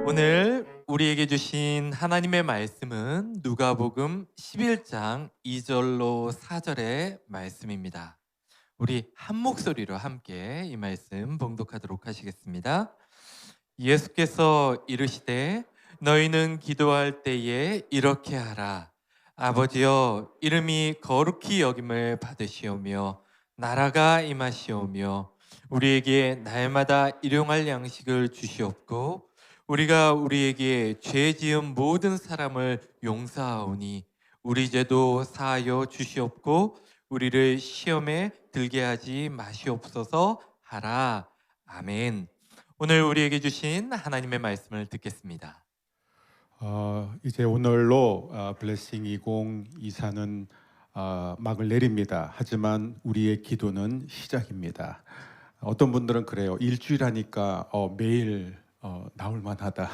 오늘 우리에게 주신 하나님의 말씀은 누가복음 11장 2절로 4절의 말씀입니다. 우리 한 목소리로 함께 이 말씀 봉독하도록 하시겠습니다. 예수께서 이르시되 너희는 기도할 때에 이렇게 하라. 아버지여, 이름이 거룩히 여김을 받으시오며 나라가 임하시오며 우리에게 날마다 일용할 양식을 주시옵고 우리가 우리에게 죄 지은 모든 사람을 용서하오니 우리 죄도 사하여 주시옵고 우리를 시험에 들게 하지 마시옵소서 하라. 아멘. 오늘 우리에게 주신 하나님의 말씀을 듣겠습니다. 이제 오늘로 블레싱 2024는 막을 내립니다. 하지만 우리의 기도는 시작입니다. 어떤 분들은 그래요. 일주일 하니까 매일 나올 만하다.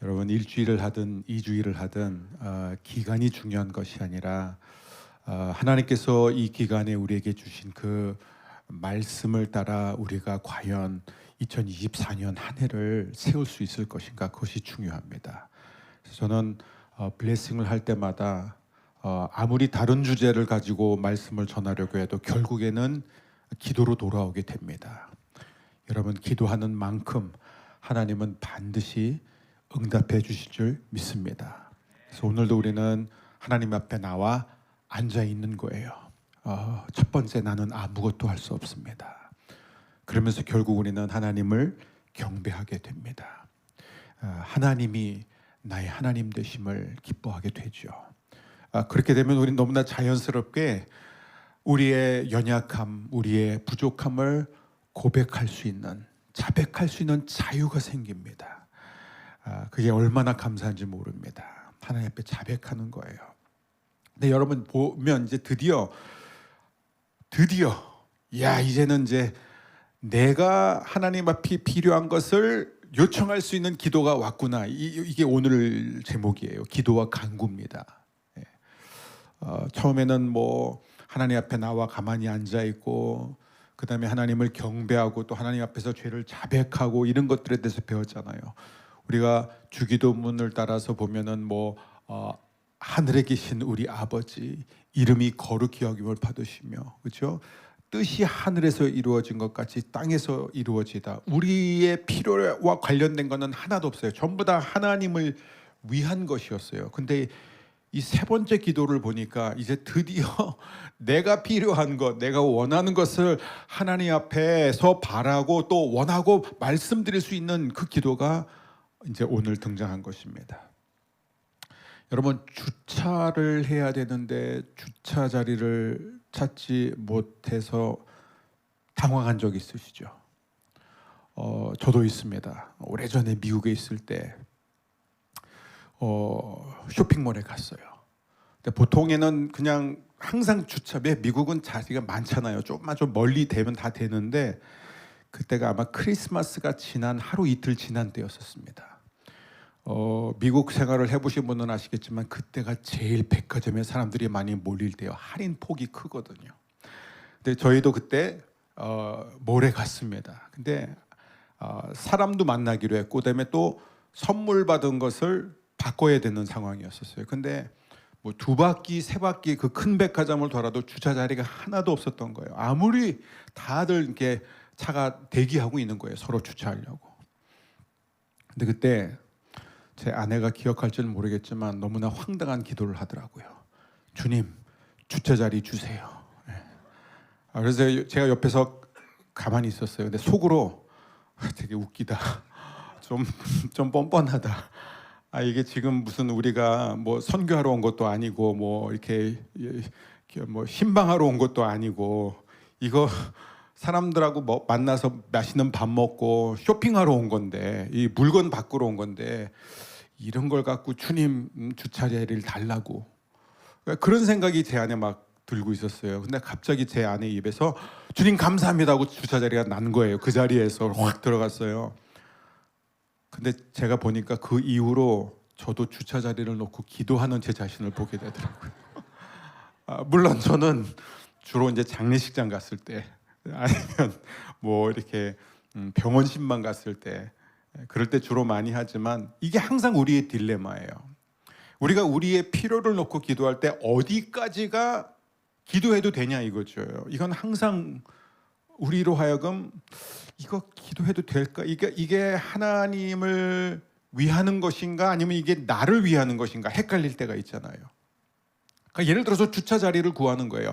여러분, 일주일을 하든 2주일을 하든 기간이 중요한 것이 아니라 하나님께서 이 기간에 우리에게 주신 그 말씀을 따라 우리가 과연 2024년 한 해를 세울 수 있을 것인가, 그것이 중요합니다. 그래서 저는 블레싱을 할 때마다 아무리 다른 주제를 가지고 말씀을 전하려고 해도 결국에는 기도로 돌아오게 됩니다. 여러분, 기도하는 만큼 하나님은 반드시 응답해 주실 줄 믿습니다. 그래서 오늘도 우리는 하나님 앞에 나와 앉아 있는 거예요. 첫 번째, 나는 아무것도 할 수 없습니다. 그러면서 결국 우리는 하나님을 경배하게 됩니다. 하나님이 나의 하나님 되심을 기뻐하게 되죠. 그렇게 되면 우리는 너무나 자연스럽게 우리의 연약함, 우리의 부족함을 고백할 수 있는, 자백할 수 있는 자유가 생깁니다. 그게 얼마나 감사한지 모릅니다. 하나님 앞에 자백하는 거예요. 근데 여러분 보면 이제 드디어 이제는 이제 내가 하나님 앞에 필요한 것을 요청할 수 있는 기도가 왔구나. 이게 오늘 제목이에요. 기도와 간구입니다. 처음에는 뭐 하나님 앞에 나와 가만히 앉아 있고, 그 다음에 하나님을 경배하고 또 하나님 앞에서 죄를 자백하고 이런 것들에 대해서 배웠잖아요. 우리가 주기도문을 따라서 보면은 하늘에 계신 우리 아버지, 이름이 거룩히 여김을 받으시며, 그렇죠? 뜻이 하늘에서 이루어진 것 같이 땅에서 이루어지다. 우리의 필요와 관련된 것은 하나도 없어요. 전부 다 하나님을 위한 것이었어요. 근데 이 세 번째 기도를 보니까 이제 드디어 내가 필요한 것, 내가 원하는 것을 하나님 앞에서 바라고 또 원하고 말씀드릴 수 있는 그 기도가 이제 오늘 등장한 것입니다. 여러분, 주차를 해야 되는데 주차 자리를 찾지 못해서 당황한 적 있으시죠? 저도 있습니다. 오래전에 미국에 있을 때 쇼핑몰에 갔어요. 근데 보통에는 그냥 항상 주차에, 미국은 자리가 많잖아요. 조금만 좀 멀리 되면 다 되는데 그때가 아마 크리스마스가 지난 하루 이틀 지난 때였었습니다. 미국 생활을 해보신 분은 아시겠지만 그때가 제일 백화점에 사람들이 많이 몰릴 때요. 할인 폭이 크거든요. 근데 저희도 그때 몰에 갔습니다. 근데 사람도 만나기로 했고, 그다음에 또 선물 받은 것을 바꿔야 되는 상황이었었어요. 근데 뭐 두 바퀴, 세 바퀴 그 큰 백화점을 돌아도 주차 자리가 하나도 없었던 거예요. 아무리 다들 이렇게 차가 대기하고 있는 거예요. 서로 주차하려고. 근데 그때 제 아내가 기억할지는 모르겠지만 너무나 황당한 기도를 하더라고요. 주님, 주차 자리 주세요. 그래서 제가 옆에서 가만히 있었어요. 근데 속으로 되게 웃기다. 좀 뻔뻔하다. 이게 지금 무슨 우리가 뭐 선교하러 온 것도 아니고 뭐 이렇게 뭐 신방하러 온 것도 아니고, 이거 사람들하고 만나서 맛있는 밥 먹고 쇼핑하러 온 건데, 이 물건 바꾸러 온 건데 이런 걸 갖고 주님 주차 자리를 달라고, 그런 생각이 제 안에 막 들고 있었어요. 근데 갑자기 제 아내 입에서 주님 감사합니다 하고 주차 자리가 난 거예요. 그 자리에서 확 들어갔어요. 근데 제가 보니까 그 이후로 저도 주차 자리를 놓고 기도하는 제 자신을 보게 되더라고요. 물론 저는 주로 이제 장례식장 갔을 때, 아니면 뭐 이렇게 병원 신방 갔을 때, 그럴 때 주로 많이 하지만 이게 항상 우리의 딜레마예요. 우리가 우리의 필요를 놓고 기도할 때 어디까지가 기도해도 되냐 이거죠. 이건 항상 우리로 하여금 이거 기도해도 될까? 이게 하나님을 위하는 것인가 아니면 이게 나를 위하는 것인가 헷갈릴 때가 있잖아요. 그러니까 예를 들어서 주차 자리를 구하는 거예요.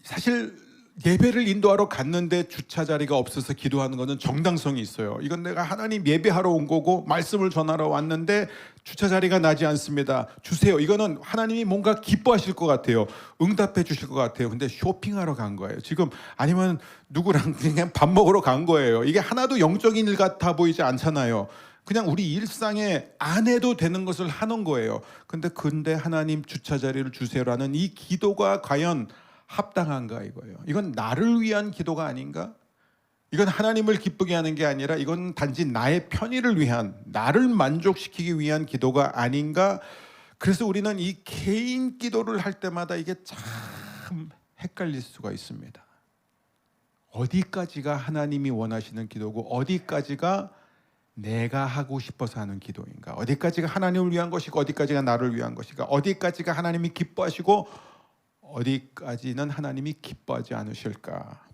사실 예배를 인도하러 갔는데 주차 자리가 없어서 기도하는 것은 정당성이 있어요. 이건 내가 하나님 예배하러 온 거고 말씀을 전하러 왔는데 주차 자리가 나지 않습니다. 주세요. 이거는 하나님이 뭔가 기뻐하실 것 같아요. 응답해 주실 것 같아요. 근데 쇼핑하러 간 거예요. 지금 아니면 누구랑 그냥 밥 먹으러 간 거예요. 이게 하나도 영적인 일 같아 보이지 않잖아요. 그냥 우리 일상에 안 해도 되는 것을 하는 거예요. 근데 하나님 주차 자리를 주세요라는 이 기도가 과연 합당한가 이거예요. 이건 나를 위한 기도가 아닌가? 이건 하나님을 기쁘게 하는 게 아니라 이건 단지 나의 편의를 위한, 나를 만족시키기 위한 기도가 아닌가? 그래서 우리는 이 개인 기도를 할 때마다 이게 참 헷갈릴 수가 있습니다. 어디까지가 하나님이 원하시는 기도고 어디까지가 내가 하고 싶어서 하는 기도인가? 어디까지가 하나님을 위한 것이고 어디까지가 나를 위한 것인가? 어디까지가 하나님이 기뻐하시고 어디까지는 하나님이 기뻐하지 않으실까?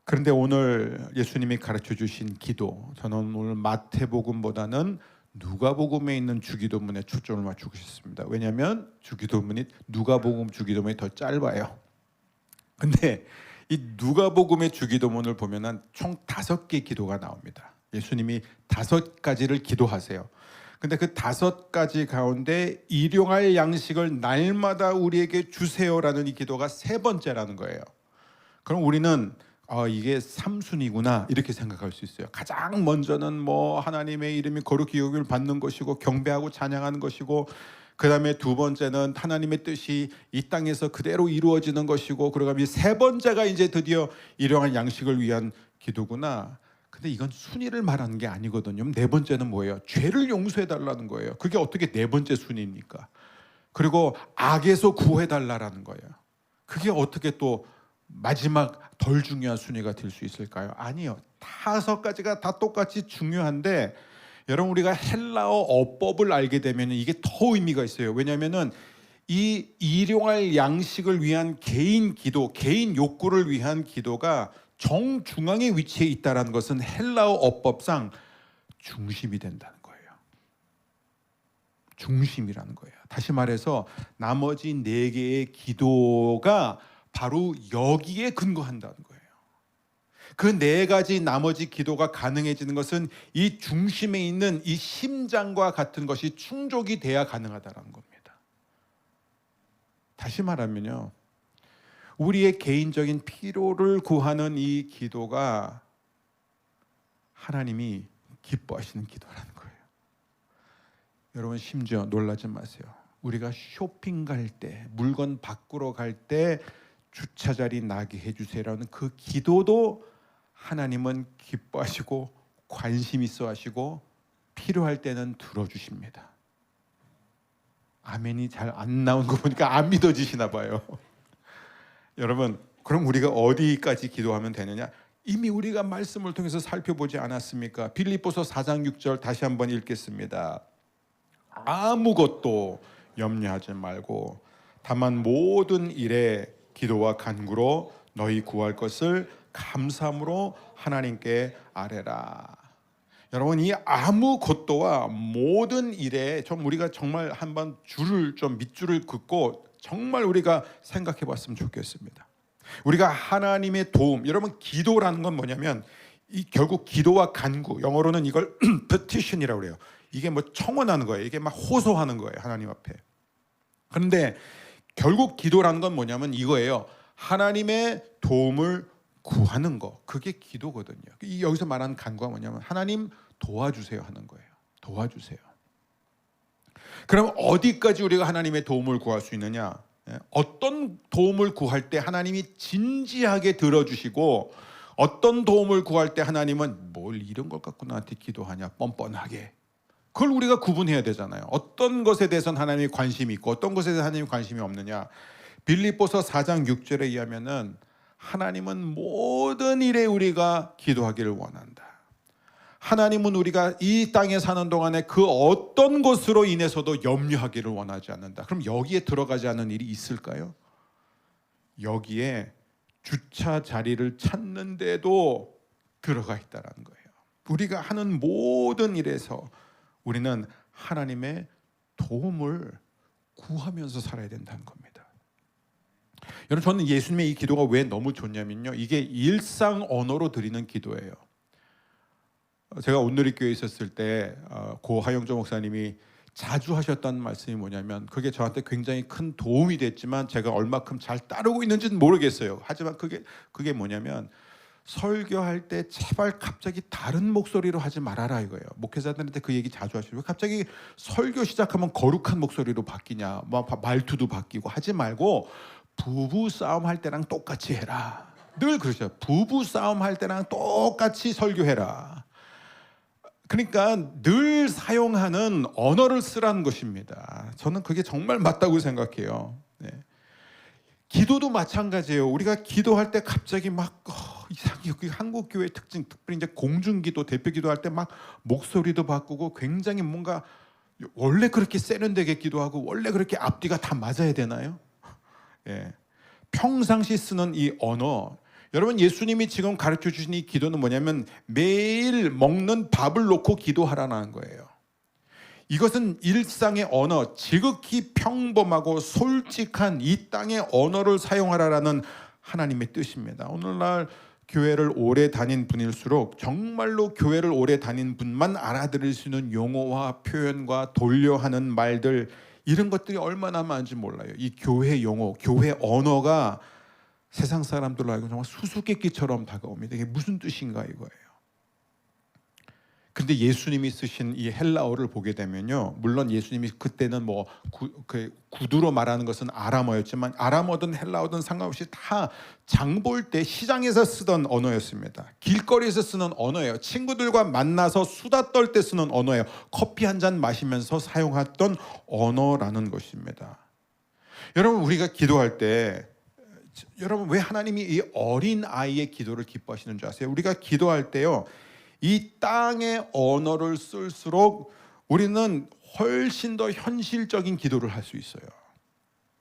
그런데 오늘 예수님이 가르쳐 주신 기도, 저는 오늘 마태복음보다는 누가복음에 있는 주기도문에 초점을 맞추고 싶습니다. 왜냐하면 주기도문이 누가복음 주기도문이 더 짧아요. 근데 이 누가복음의 주기도문을 보면은 총 5개 기도가 나옵니다. 예수님이 5가지를 기도하세요. 근데 그 5가지 가운데 일용할 양식을 날마다 우리에게 주세요라는 이 기도가 3번째라는 거예요. 그럼 우리는 이게 3순위구나 이렇게 생각할 수 있어요. 가장 먼저는 뭐 하나님의 이름이 거룩히 여김을 받는 것이고 경배하고 찬양하는 것이고, 그 다음에 2번째는 하나님의 뜻이 이 땅에서 그대로 이루어지는 것이고, 그러고 3번째가 이제 드디어 일용할 양식을 위한 기도구나. 근데 이건 순위를 말하는 게 아니거든요. 4번째는 뭐예요? 죄를 용서해 달라는 거예요. 그게 어떻게 4번째 순위입니까? 그리고 악에서 구해 달라라는 거예요. 그게 어떻게 또 마지막 덜 중요한 순위가 될 수 있을까요? 아니요. 5가지가 다 똑같이 중요한데, 여러분 우리가 헬라어 어법을 알게 되면 이게 더 의미가 있어요. 왜냐하면은 이 일용할 양식을 위한 개인 기도, 개인 욕구를 위한 기도가 정중앙에 위치해 있다는 것은 헬라어 어법상 중심이 된다는 거예요. 중심이라는 거예요. 다시 말해서 나머지 4개의 기도가 바로 여기에 근거한다는 거예요. 그 4가지 나머지 기도가 가능해지는 것은 이 중심에 있는 이 심장과 같은 것이 충족이 돼야 가능하다는 겁니다. 다시 말하면요, 우리의 개인적인 필요를 구하는 이 기도가 하나님이 기뻐하시는 기도라는 거예요. 여러분 심지어 놀라지 마세요. 우리가 쇼핑 갈 때, 물건 바꾸러 갈 때 주차 자리 나게 해주세요라는 그 기도도 하나님은 기뻐하시고 관심 있어 하시고 필요할 때는 들어주십니다. 아멘이 잘 안 나온 거 보니까 안 믿어지시나 봐요. 여러분, 그럼 우리가 어디까지 기도하면 되느냐? 이미 우리가 말씀을 통해서 살펴보지 않았습니까? 빌립보서 4장 6절 다시 한번 읽겠습니다. 아무것도 염려하지 말고 다만 모든 일에 기도와 간구로 너희 구할 것을 감사함으로 하나님께 아뢰라. 여러분, 이 아무것도와 모든 일에 좀 우리가 정말 한번 밑줄을 긋고 정말 우리가 생각해 봤으면 좋겠습니다. 우리가 하나님의 도움, 여러분 기도라는 건 뭐냐면 이 결국 기도와 간구, 영어로는 이걸 petition이라고 그래요. 이게 뭐 청원하는 거예요. 이게 막 호소하는 거예요, 하나님 앞에. 그런데 결국 기도라는 건 뭐냐면 이거예요. 하나님의 도움을 구하는 거, 그게 기도거든요. 여기서 말하는 간구가 뭐냐면 하나님 도와주세요 하는 거예요. 도와주세요. 그럼 어디까지 우리가 하나님의 도움을 구할 수 있느냐? 어떤 도움을 구할 때 하나님이 진지하게 들어주시고, 어떤 도움을 구할 때 하나님은 뭘 이런 것 갖고 나한테 기도하냐 뻔뻔하게, 그걸 우리가 구분해야 되잖아요. 어떤 것에 대해서는 하나님이 관심이 있고 어떤 것에 대해서 하나님이 관심이 없느냐. 빌립보서 4장 6절에 의하면은 하나님은 모든 일에 우리가 기도하기를 원한다. 하나님은 우리가 이 땅에 사는 동안에 그 어떤 것으로 인해서도 염려하기를 원하지 않는다. 그럼 여기에 들어가지 않는 일이 있을까요? 여기에 주차 자리를 찾는데도 들어가 있다는 거예요. 우리가 하는 모든 일에서 우리는 하나님의 도움을 구하면서 살아야 된다는 겁니다. 여러분, 저는 예수님의 이 기도가 왜 너무 좋냐면요, 이게 일상 언어로 드리는 기도예요. 제가 온누리교회에 있었을 때 고 하영조 목사님이 자주 하셨던 말씀이 뭐냐면, 그게 저한테 굉장히 큰 도움이 됐지만 제가 얼마큼 잘 따르고 있는지는 모르겠어요. 하지만 그게 뭐냐면, 설교할 때 제발 갑자기 다른 목소리로 하지 말아라 이거예요. 목회자들한테 그 얘기 자주 하시고, 왜 갑자기 설교 시작하면 거룩한 목소리로 바뀌냐, 말투도 바뀌고 하지 말고 부부 싸움 할 때랑 똑같이 해라. 늘 그러죠. 부부 싸움 할 때랑 똑같이 설교해라. 그러니까 늘 사용하는 언어를 쓰라는 것입니다. 저는 그게 정말 맞다고 생각해요. 네. 기도도 마찬가지예요. 우리가 기도할 때 갑자기 막 이상하게 한국 교회 특징, 특별히 이제 공중기도, 대표기도 할 때 막 목소리도 바꾸고 굉장히 뭔가, 원래 그렇게 세련되게 기도하고 원래 그렇게 앞뒤가 다 맞아야 되나요? 예. 평상시 쓰는 이 언어, 여러분, 예수님이 지금 가르쳐 주신 이 기도는 뭐냐면 매일 먹는 밥을 놓고 기도하라는 거예요. 이것은 일상의 언어, 지극히 평범하고 솔직한 이 땅의 언어를 사용하라라는 하나님의 뜻입니다. 오늘날 교회를 오래 다닌 분일수록 정말로 교회를 오래 다닌 분만 알아들을 수 있는 용어와 표현과 돌려하는 말들, 이런 것들이 얼마나 많은지 몰라요. 이 교회 용어, 교회 언어가 세상 사람들로 알고 정말 수수께끼처럼 다가옵니다. 이게 무슨 뜻인가 이거예요. 근데 예수님이 쓰신 이 헬라어를 보게 되면요, 물론 예수님이 그때는 구두로 말하는 것은 아람어였지만, 아람어든 헬라어든 상관없이 다 장 볼 때 시장에서 쓰던 언어였습니다. 길거리에서 쓰는 언어예요. 친구들과 만나서 수다 떨 때 쓰는 언어예요. 커피 한 잔 마시면서 사용했던 언어라는 것입니다. 여러분, 우리가 기도할 때, 여러분, 왜 하나님이 이 어린 아이의 기도를 기뻐하시는 줄 아세요? 우리가 기도할 때요, 이 땅의 언어를 쓸수록 우리는 훨씬 더 현실적인 기도를 할 수 있어요.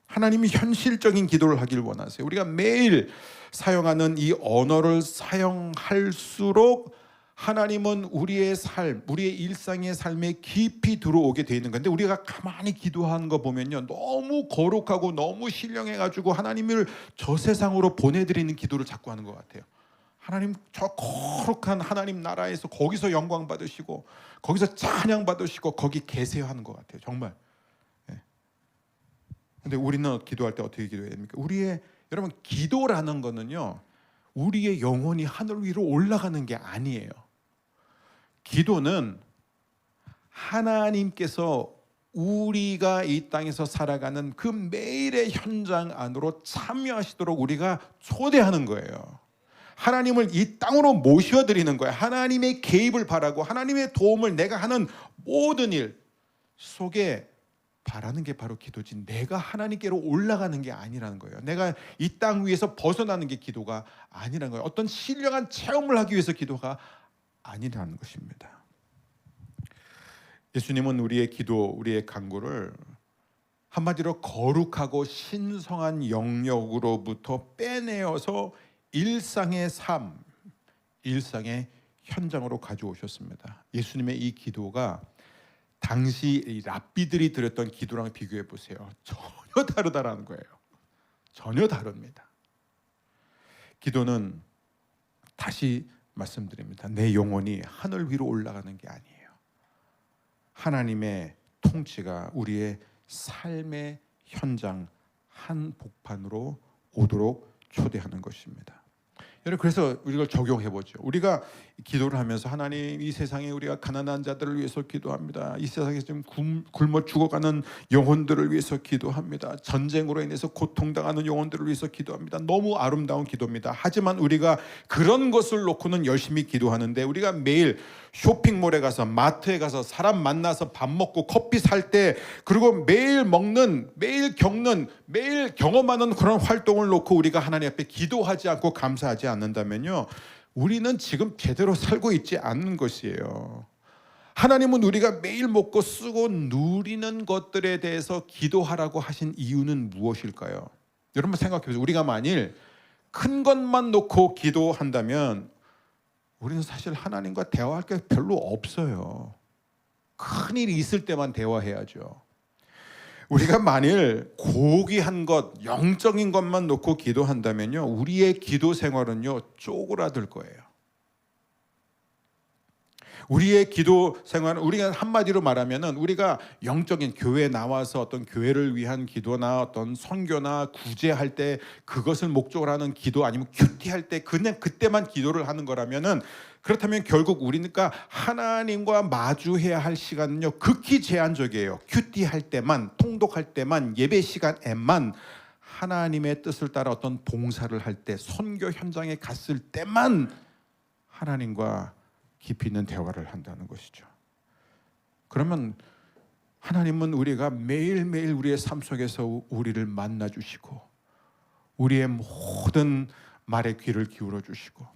하나님이 현실적인 기도를 하길 원하세요. 우리가 매일 사용하는 이 언어를 사용할수록 하나님은 우리의 삶, 우리의 일상의 삶에 깊이 들어오게 되어 있는 건데, 우리가 가만히 기도하는 거 보면요, 너무 거룩하고 너무 신령해가지고 하나님을 저 세상으로 보내드리는 기도를 자꾸 하는 것 같아요. 하나님, 저 거룩한 하나님 나라에서 거기서 영광 받으시고 거기서 찬양 받으시고 거기 계세요 하는 것 같아요. 정말. 근데 우리는 기도할 때 어떻게 기도해야 됩니까? 여러분, 기도라는 거는요, 우리의 영혼이 하늘 위로 올라가는 게 아니에요. 기도는 하나님께서 우리가 이 땅에서 살아가는 그 매일의 현장 안으로 참여하시도록 우리가 초대하는 거예요. 하나님을 이 땅으로 모셔드리는 거예요. 하나님의 개입을 바라고 하나님의 도움을 내가 하는 모든 일 속에 바라는 게 바로 기도지, 내가 하나님께로 올라가는 게 아니라는 거예요. 내가 이 땅 위에서 벗어나는 게 기도가 아니라는 거예요. 어떤 신령한 체험을 하기 위해서 기도가 아니라는 것입니다. 예수님은 우리의 기도, 우리의 간구를 한마디로 거룩하고 신성한 영역으로부터 빼내어서 일상의 삶, 일상의 현장으로 가져오셨습니다. 예수님의 이 기도가 당시 이 랍비들이 드렸던 기도랑 비교해 보세요. 전혀 다르다라는 거예요. 전혀 다릅니다. 기도는, 다시 말씀드립니다, 내 영혼이 하늘 위로 올라가는 게 아니에요. 하나님의 통치가 우리의 삶의 현장 한복판으로 오도록 초대하는 것입니다. 여러분, 그래서 우리가 적용해 보죠. 우리가 기도를 하면서, 하나님, 이 세상에 우리가 가난한 자들을 위해서 기도합니다. 이 세상에 지금 굶어 죽어가는 영혼들을 위해서 기도합니다. 전쟁으로 인해서 고통당하는 영혼들을 위해서 기도합니다. 너무 아름다운 기도입니다. 하지만 우리가 그런 것을 놓고는 열심히 기도하는데, 우리가 매일 쇼핑몰에 가서, 마트에 가서 사람 만나서 밥 먹고 커피 살 때, 그리고 매일 먹는, 매일 겪는, 매일 경험하는 그런 활동을 놓고 우리가 하나님 앞에 기도하지 않고 감사하지 않는다면요, 우리는 지금 제대로 살고 있지 않는 것이에요. 하나님은 우리가 매일 먹고 쓰고 누리는 것들에 대해서 기도하라고 하신 이유는 무엇일까요? 여러분 생각해 보세요. 우리가 만일 큰 것만 놓고 기도한다면 우리는 사실 하나님과 대화할 게 별로 없어요. 큰 일이 있을 때만 대화해야죠. 우리가 만일 고귀한 것, 영적인 것만 놓고 기도한다면요, 우리의 기도 생활은요 쪼그라들 거예요. 우리의 기도 생활은, 우리가 한마디로 말하면은 우리가 영적인 교회에 나와서 어떤 교회를 위한 기도나 어떤 선교나 구제할 때 그것을 목적으로 하는 기도, 아니면 큐티할 때 그냥 그때만 기도를 하는 거라면은, 그렇다면 결국 우리니까 하나님과 마주해야 할 시간은요 극히 제한적이에요. 큐티할 때만, 통독할 때만, 예배 시간에만, 하나님의 뜻을 따라 어떤 봉사를 할 때, 선교 현장에 갔을 때만 하나님과 깊이 있는 대화를 한다는 것이죠. 그러면 하나님은 우리가 매일매일 우리의 삶 속에서 우리를 만나 주시고 우리의 모든 말에 귀를 기울여 주시고,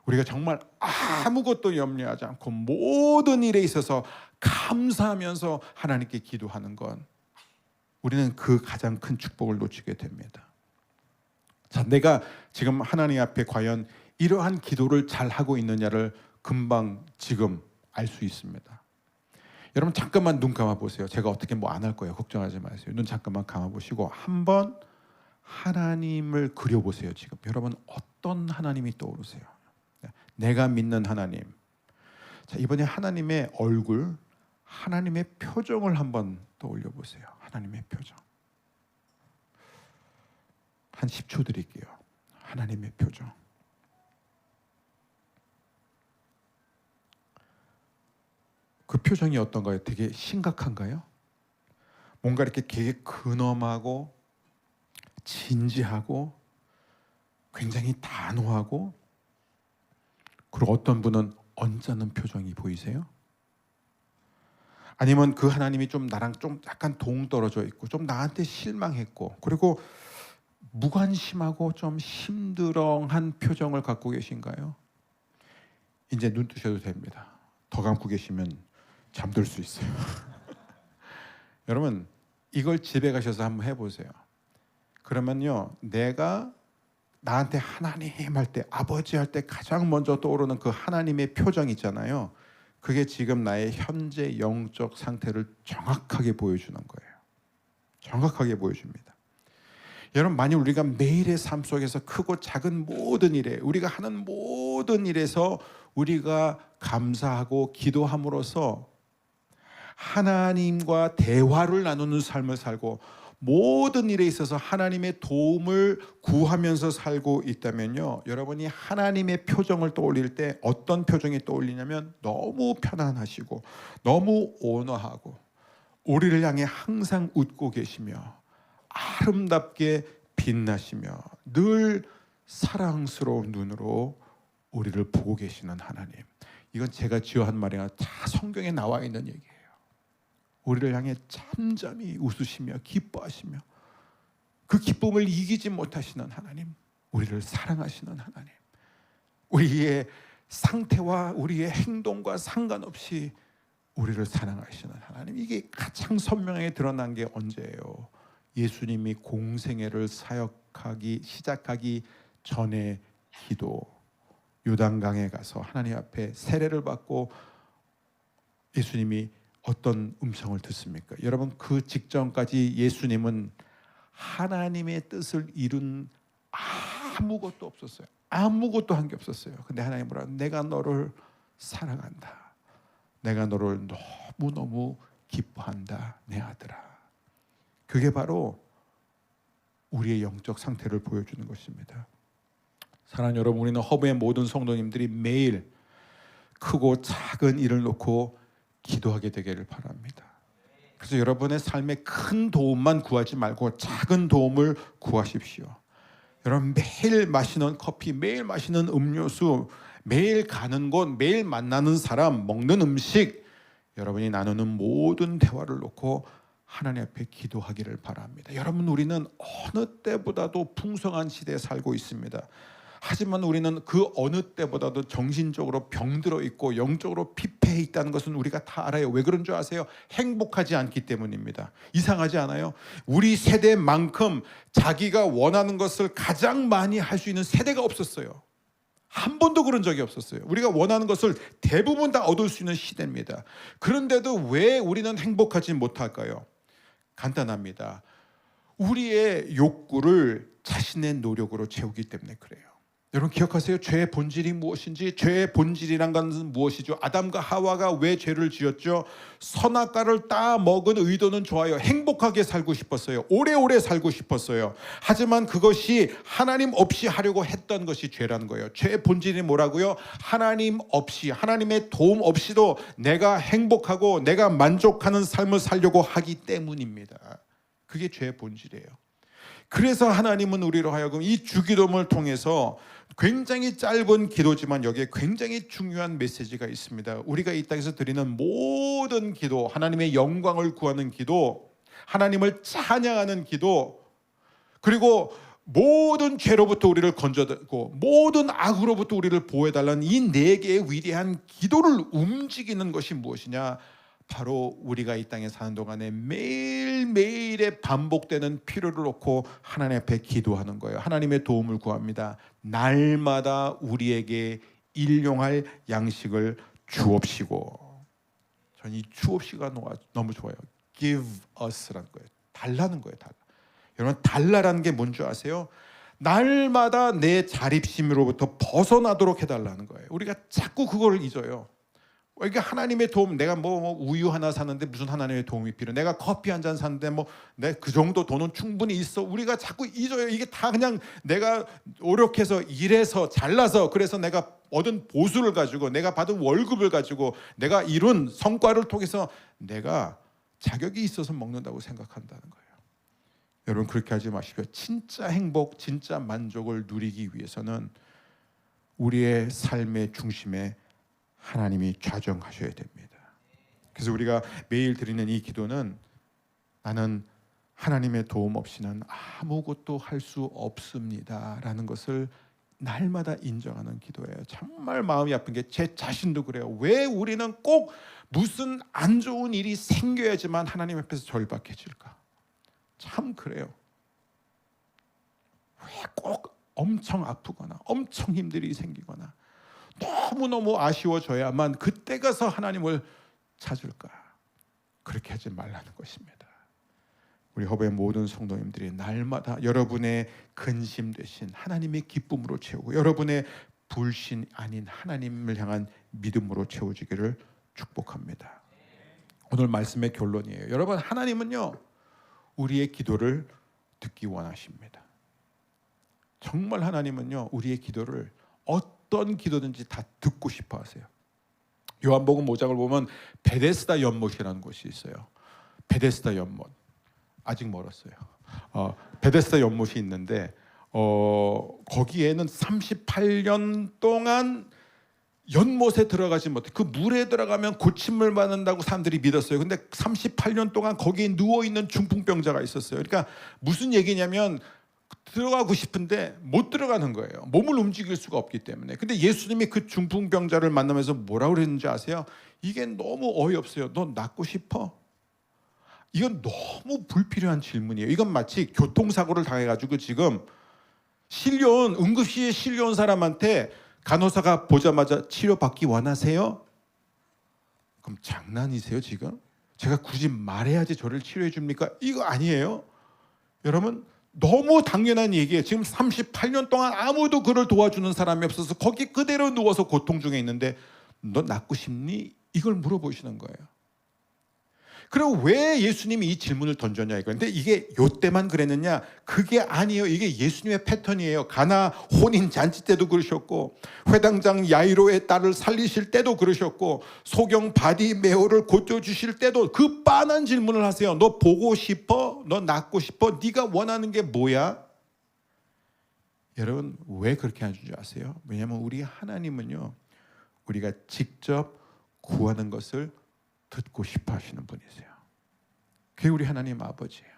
우리가 정말 아무것도 염려하지 않고 모든 일에 있어서 감사하면서 하나님께 기도하는 건, 우리는 그 가장 큰 축복을 놓치게 됩니다. 자, 내가 지금 하나님 앞에 과연 이러한 기도를 잘 하고 있느냐를 금방 지금 알 수 있습니다. 여러분 잠깐만 눈 감아 보세요. 제가 어떻게 뭐 안 할 거예요. 걱정하지 마세요. 눈 잠깐만 감아 보시고 한번 하나님을 그려 보세요. 지금 여러분 어떤 하나님이 떠오르세요? 내가 믿는 하나님. 자, 이번에 하나님의 얼굴, 하나님의 표정을 한번 떠올려 보세요. 하나님의 표정. 한 10초 드릴게요. 하나님의 표정. 그 표정이 어떤가요? 되게 심각한가요? 뭔가 이렇게 되게 근엄하고 진지하고 굉장히 단호하고, 그리고 어떤 분은 언짢은 표정이 보이세요? 아니면 그 하나님이 좀 나랑 좀 약간 동떨어져 있고 좀 나한테 실망했고, 그리고 무관심하고 좀 심드렁한 표정을 갖고 계신가요? 이제 눈 뜨셔도 됩니다. 더 감고 계시면 잠들 수 있어요. 여러분 이걸 집에 가셔서 한번 해보세요. 그러면요, 내가 나한테 하나님 할 때, 아버지 할 때 가장 먼저 떠오르는 그 하나님의 표정 있잖아요. 그게 지금 나의 현재 영적 상태를 정확하게 보여주는 거예요. 정확하게 보여줍니다. 여러분 만일 우리가 매일의 삶 속에서 크고 작은 모든 일에, 우리가 하는 모든 일에서 우리가 감사하고 기도함으로써 하나님과 대화를 나누는 삶을 살고 모든 일에 있어서 하나님의 도움을 구하면서 살고 있다면요, 여러분이 하나님의 표정을 떠올릴 때 어떤 표정이 떠올리냐면 너무 편안하시고 너무 온화하고 우리를 향해 항상 웃고 계시며 아름답게 빛나시며 늘 사랑스러운 눈으로 우리를 보고 계시는 하나님. 이건 제가 지어한 말이 아니라 다 성경에 나와 있는 얘기예요. 우리를 향해 잠잠히 웃으시며 기뻐하시며 그 기쁨을 이기지 못하시는 하나님, 우리를 사랑하시는 하나님, 우리의 상태와 우리의 행동과 상관없이 우리를 사랑하시는 하나님. 이게 가장 선명하게 드러난 게 언제예요? 예수님이 공생애를 사역하기 시작하기 전에 기도, 요단강에 가서 하나님 앞에 세례를 받고 예수님이 어떤 음성을 듣습니까? 여러분 그 직전까지 예수님은 하나님의 뜻을 이룬 아무것도 없었어요. 아무것도 한 게 없었어요. 근데 하나님 뭐라? 내가 너를 사랑한다. 내가 너를 너무너무 기뻐한다, 내 아들아. 그게 바로 우리의 영적 상태를 보여주는 것입니다. 사랑하는 여러분, 우리는 허브의 모든 성도님들이 매일 크고 작은 일을 놓고 기도하게 되기를 바랍니다. 그래서 여러분의 삶에 큰 도움만 구하지 말고 작은 도움을 구하십시오. 여러분 매일 마시는 커피, 매일 마시는 음료수, 매일 가는 곳, 매일 만나는 사람, 먹는 음식, 여러분이 나누는 모든 대화를 놓고 하나님 앞에 기도하기를 바랍니다. 여러분 우리는 어느 때보다도 풍성한 시대에 살고 있습니다. 하지만 우리는 그 어느 때보다도 정신적으로 병들어 있고 영적으로 피폐해 있다는 것은 우리가 다 알아요. 왜 그런 줄 아세요? 행복하지 않기 때문입니다. 이상하지 않아요? 우리 세대만큼 자기가 원하는 것을 가장 많이 할 수 있는 세대가 없었어요. 한 번도 그런 적이 없었어요. 우리가 원하는 것을 대부분 다 얻을 수 있는 시대입니다. 그런데도 왜 우리는 행복하지 못할까요? 간단합니다. 우리의 욕구를 자신의 노력으로 채우기 때문에 그래요. 여러분 기억하세요? 죄의 본질이 무엇인지. 죄의 본질이란 것은 무엇이죠? 아담과 하와가 왜 죄를 지었죠? 선악과를 따 먹은 의도는 좋아요. 행복하게 살고 싶었어요. 오래오래 살고 싶었어요. 하지만 그것이 하나님 없이 하려고 했던 것이 죄라는 거예요. 죄의 본질이 뭐라고요? 하나님 없이, 하나님의 도움 없이도 내가 행복하고 내가 만족하는 삶을 살려고 하기 때문입니다. 그게 죄의 본질이에요. 그래서 하나님은 우리로 하여금 이 주기도문을 통해서 굉장히 짧은 기도지만 여기에 굉장히 중요한 메시지가 있습니다. 우리가 이 땅에서 드리는 모든 기도, 하나님의 영광을 구하는 기도, 하나님을 찬양하는 기도, 그리고 모든 죄로부터 우리를 건져내고 모든 악으로부터 우리를 보호해달라는 이 네 개의 위대한 기도를 움직이는 것이 무엇이냐? 바로 우리가 이 땅에 사는 동안에 매일매일의 반복되는 필요를 놓고 하나님 앞에 기도하는 거예요. 하나님의 도움을 구합니다. 날마다 우리에게 일용할 양식을 주옵시고. 저는 이 주옵시가 너무 좋아요. Give us라는 거예요. 달라는 거예요. 달라. 여러분 달라라는 게 뭔지 아세요? 날마다 내 자립심으로부터 벗어나도록 해달라는 거예요. 우리가 자꾸 그걸 잊어요. 이게 하나님의 도움, 내가 뭐 우유 하나 사는데 무슨 하나님의 도움이 필요해? 내가 커피 한 잔 사는데 뭐 내 그 정도 돈은 충분히 있어. 우리가 자꾸 잊어요. 이게 다 그냥 내가 노력해서 일해서 잘나서 그래서 내가 얻은 보수를 가지고 내가 받은 월급을 가지고 내가 이룬 성과를 통해서 내가 자격이 있어서 먹는다고 생각한다는 거예요. 여러분 그렇게 하지 마십시오. 진짜 행복, 진짜 만족을 누리기 위해서는 우리의 삶의 중심에 하나님이 좌정하셔야 됩니다. 그래서 우리가 매일 드리는 이 기도는 나는 하나님의 도움 없이는 아무것도 할 수 없습니다라는 것을 날마다 인정하는 기도예요. 정말 마음이 아픈 게 제 자신도 그래요. 왜 우리는 꼭 무슨 안 좋은 일이 생겨야지만 하나님 앞에서 절박해질까? 참 그래요. 왜 꼭 엄청 아프거나 엄청 힘들이 생기거나 너무너무 아쉬워져야만 그때 가서 하나님을 찾을까? 그렇게 하지 말라는 것입니다. 우리 허브의 모든 성도님들이 날마다 여러분의 근심 대신 하나님의 기쁨으로 채우고 여러분의 불신 아닌 하나님을 향한 믿음으로 채워지기를 축복합니다. 오늘 말씀의 결론이에요. 여러분 하나님은요 우리의 기도를 듣기 원하십니다. 정말 하나님은요 우리의 기도를 어떤 기도든지 다 듣고 싶어 하세요. 요한복음 5장을 보면 베데스다 연못이라는 곳이 있어요. 베데스다 연못. 아직 멀었어요. 베데스다 연못이 있는데 거기에는 38년 동안 연못에 들어가지 못해. 그 물에 들어가면 고침을 받는다고 사람들이 믿었어요. 근데 38년 동안 거기에 누워있는 중풍병자가 있었어요. 그러니까 무슨 얘기냐면 들어가고 싶은데 못 들어가는 거예요. 몸을 움직일 수가 없기 때문에. 근데 예수님이 그 중풍병자를 만나면서 뭐라고 그랬는지 아세요? 이게 너무 어이없어요. 너 낫고 싶어? 이건 너무 불필요한 질문이에요. 이건 마치 교통사고를 당해가지고 지금 실려온 응급실에 실려온 사람한테 간호사가 보자마자 치료받기 원하세요? 그럼 장난이세요 지금? 제가 굳이 말해야지 저를 치료해 줍니까? 이거 아니에요. 여러분 너무 당연한 얘기예요. 지금 38년 동안 아무도 그를 도와주는 사람이 없어서 거기 그대로 누워서 고통 중에 있는데 너 낫고 싶니? 이걸 물어보시는 거예요. 그럼 왜 예수님이 이 질문을 던졌냐 이건데 이게 요때만 그랬느냐? 그게 아니에요. 이게 예수님의 패턴이에요. 가나 혼인 잔치 때도 그러셨고 회당장 야이로의 딸을 살리실 때도 그러셨고 소경 바디메오를 고쳐주실 때도 그 빤한 질문을 하세요. 너 보고 싶어? 너 낫고 싶어? 네가 원하는 게 뭐야? 여러분 왜 그렇게 하는 줄 아세요? 왜냐하면 우리 하나님은요 우리가 직접 구하는 것을 듣고 싶어 하시는 분이세요. 그게 우리 하나님 아버지예요.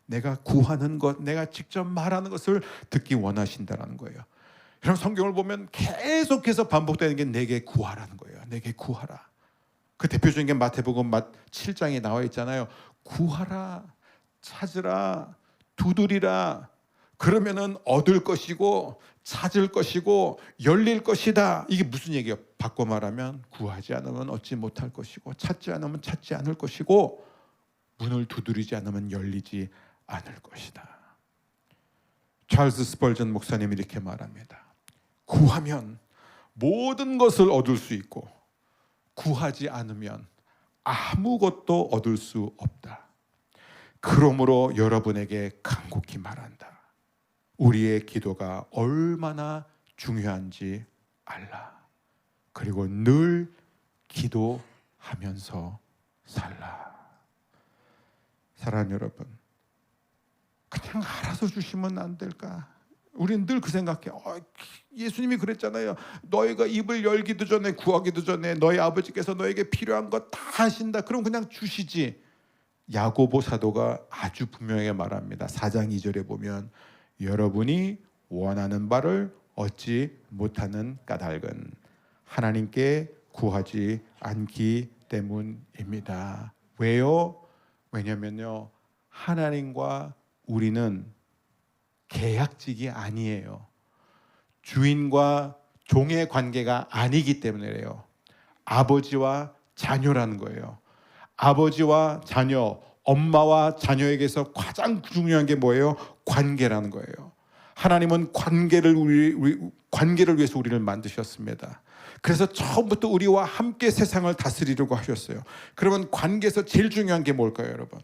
내가 구하는 것, 내가 직접 말하는 것을 듣기 원하신다는 거예요. 그럼 성경을 보면 계속해서 반복되는 게 내게 구하라는 거예요. 내게 구하라. 그 대표적인 게 마태복음 7장에 나와 있잖아요. 구하라, 찾으라, 두드리라. 그러면은 얻을 것이고 찾을 것이고 열릴 것이다. 이게 무슨 얘기예요? 바꿔 말하면 구하지 않으면 얻지 못할 것이고 찾지 않으면 찾지 않을 것이고 문을 두드리지 않으면 열리지 않을 것이다. 찰스 스펄전 목사님이 이렇게 말합니다. 구하면 모든 것을 얻을 수 있고 구하지 않으면 아무것도 얻을 수 없다. 그러므로 여러분에게 간곡히 말한다. 우리의 기도가 얼마나 중요한지 알라. 그리고 늘 기도하면서 살라. 사랑하는 여러분, 그냥 알아서 주시면 안 될까? 우리는 늘 그 생각해. 예수님이 그랬잖아요. 너희가 입을 열기도 전에 구하기도 전에 너희 아버지께서 너에게 필요한 거 다 하신다. 그럼 그냥 주시지. 야고보 사도가 아주 분명하게 말합니다. 4장 2절에 보면 여러분이 원하는 바를 얻지 못하는 까닭은 하나님께 구하지 않기 때문입니다. 왜요? 왜냐면요, 하나님과 우리는 계약직이 아니에요. 주인과 종의 관계가 아니기 때문에요. 아버지와 자녀라는 거예요. 아버지와 자녀, 엄마와 자녀에게서 가장 중요한 게 뭐예요? 관계라는 거예요. 하나님은 관계를 위해서 우리를 만드셨습니다. 그래서 처음부터 우리와 함께 세상을 다스리려고 하셨어요. 그러면 관계에서 제일 중요한 게 뭘까요, 여러분?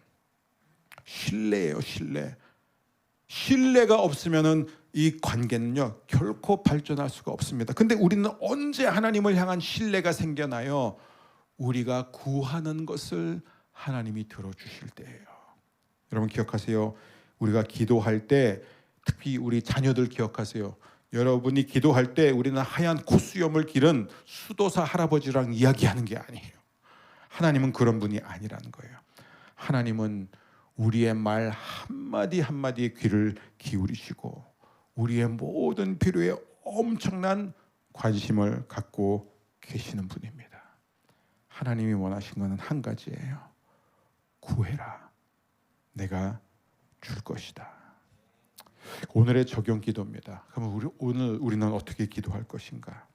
신뢰예요, 신뢰. 신뢰가 없으면은 이 관계는요 결코 발전할 수가 없습니다. 근데 우리는 언제 하나님을 향한 신뢰가 생겨나요? 우리가 구하는 것을 하나님이 들어주실 때예요. 여러분 기억하세요. 우리가 기도할 때 특히 우리 자녀들 기억하세요. 여러분이 기도할 때 우리는 하얀 콧수염을 기른 수도사 할아버지랑 이야기하는 게 아니에요. 하나님은 그런 분이 아니라는 거예요. 하나님은 우리의 말 한마디 한마디에 귀를 기울이시고 우리의 모든 필요에 엄청난 관심을 갖고 계시는 분입니다. 하나님이 원하신 것은 한 가지예요. 구해라. 내가 줄 것이다. 오늘의 적용 기도입니다. 그러면 오늘 우리는 어떻게 기도할 것인가?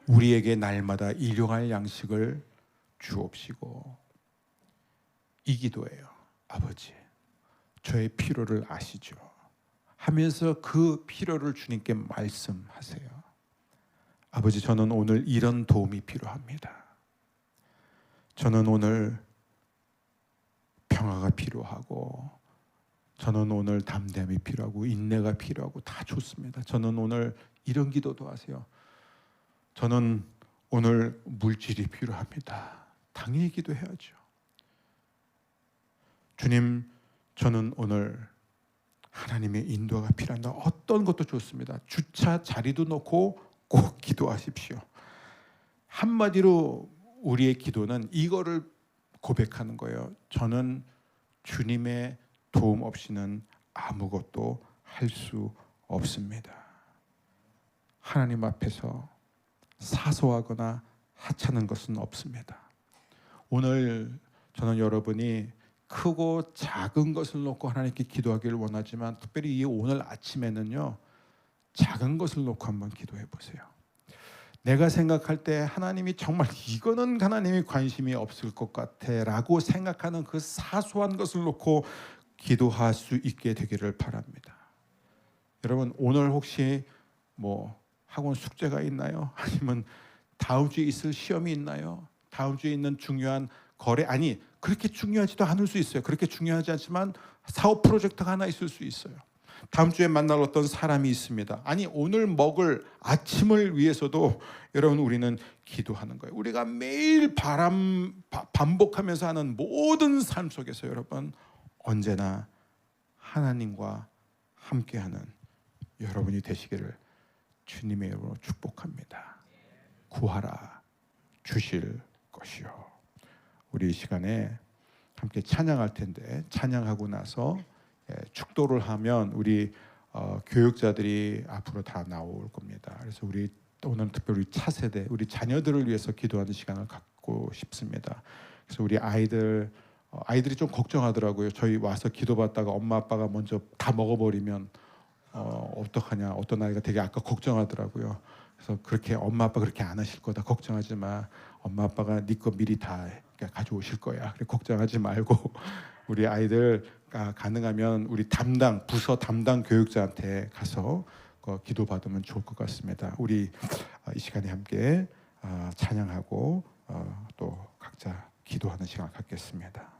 우리에게 날마다 일용할 양식을 주옵시고. 이 기도예요. 아버지, 저의 필요를 아시죠? 하면서 그 필요를 주님께 말씀하세요. 아버지, 저는 오늘 이런 도움이 필요합니다. 저는 오늘 평화가 필요하고, 저는 오늘 담대함이 필요하고, 인내가 필요하고, 다 좋습니다. 저는 오늘 이런 기도도 하세요. 저는 오늘 물질이 필요합니다. 당연히 기도해야죠. 주님, 저는 오늘 하나님의 인도가 필요합니다. 어떤 것도 좋습니다. 주차 자리도 놓고 꼭 기도하십시오. 한마디로 우리의 기도는 이거를 고백하는 거예요. 저는 주님의 도움 없이는 아무것도 할 수 없습니다. 하나님 앞에서 사소하거나 하찮은 것은 없습니다. 오늘 저는 여러분이 크고 작은 것을 놓고 하나님께 기도하기를 원하지만 특별히 이 오늘 아침에는요 작은 것을 놓고 한번 기도해 보세요. 내가 생각할 때 하나님이 정말 이거는 하나님이 관심이 없을 것 같아 라고 생각하는 그 사소한 것을 놓고 기도할 수 있게 되기를 바랍니다. 여러분 오늘 혹시 뭐 학원 숙제가 있나요? 아니면 다음 주에 있을 시험이 있나요? 다음 주에 있는 중요한 거래, 아니 그렇게 중요하지도 않을 수 있어요. 그렇게 중요하지 않지만 사업 프로젝트가 하나 있을 수 있어요. 다음 주에 만날 어떤 사람이 있습니다. 아니 오늘 먹을 아침을 위해서도 여러분 우리는 기도하는 거예요. 우리가 매일 반복하면서 하는 모든 삶 속에서 여러분 언제나 하나님과 함께하는 여러분이 되시기를 주님의 이름으로 축복합니다. 구하라 주실 것이요. 우리 이 시간에 함께 찬양할 텐데 찬양하고 나서 축도를 하면 우리 교육자들이 앞으로 다 나올 겁니다. 그래서 우리 오늘 특별히 차세대, 우리 자녀들을 위해서 기도하는 시간을 갖고 싶습니다. 그래서 우리 아이들이 좀 걱정하더라고요. 저희 와서 기도받다가 엄마 아빠가 먼저 다 먹어버리면 어떡하냐. 어떤 아이가 되게 아까 걱정하더라고요. 그래서 그렇게 엄마 아빠 그렇게 안 하실 거다. 걱정하지 마. 엄마 아빠가 네 거 미리 다 가져오실 거야. 그래 걱정하지 말고 우리 아이들 가능하면 우리 부서 담당 교육자한테 가서 기도 받으면 좋을 것 같습니다. 우리 이 시간에 함께 찬양하고 또 각자 기도하는 시간 갖겠습니다.